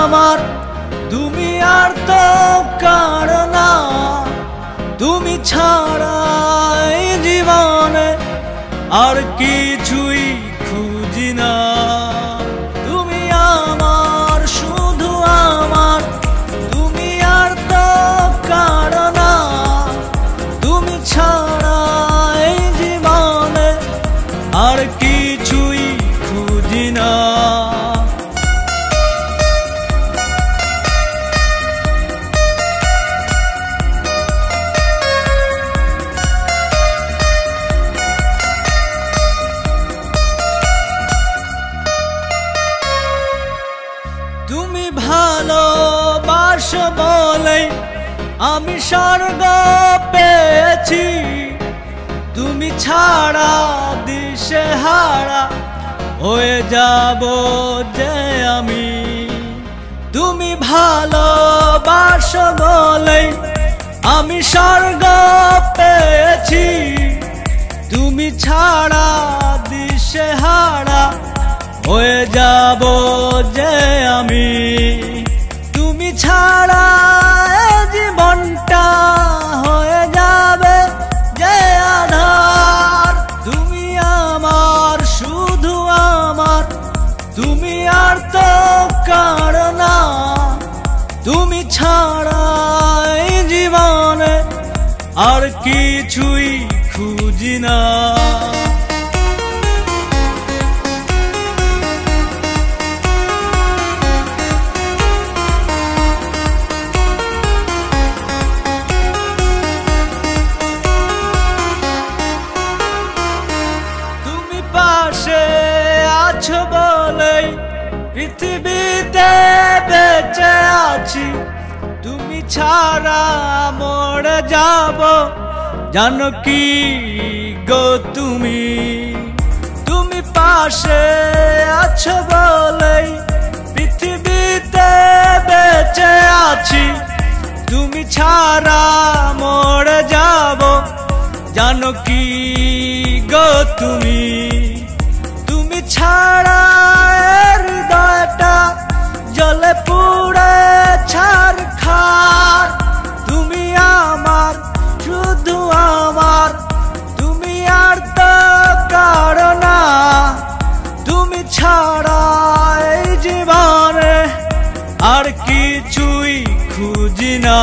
আমার, তুমি আর তো কারো না। তুমি ছাড়া এই জীবনে আর কিছুই খুঁজি না। তুমি আমার, শুধু আমার, তুমি আর তো কারো না। তুমি ছাড়া এই জীবনে আর কিছুই খুঁজি না। তুমি ভালোবাসো বলেই আমি স্বর্গ পেয়েছি। তুমি ছাড়া দিশেহারা হয়ে যাব যে আমি। তুমি ভালোবাসো বলেই আমি স্বর্গ পেয়েছি। তুমি ছাড়া দিশেহারা হয়ে যাব যে আমি। তুমি ছাড়া জীবনটা হয়ে যাবে যে আধার। তুমি আমার, শুধু আমার, তুমি আর তো কারো না। তুমি ছাড়া এই জীবনে আর কিছুই খুঁজি না। পাশে আছো বলেই পৃথিবীতে বেঁচে আছি। তুমি ছাড়া মরে যাব, জানো কি গো তুমি। তুমি পাশে আছো বলেই পৃথিবীতে বেঁচে আছি। তুমি ছাড়া মরে যাব, জানো কি গো তুমি। তুমি ছাড়া হৃদয়টা জলে পুড়ে ছারখার। তুমি আমার, শুধু আমার, তুমি আর তো কারো না। তুমি ছাড়া এই জীবনে আর কিছুই খুঁজি না।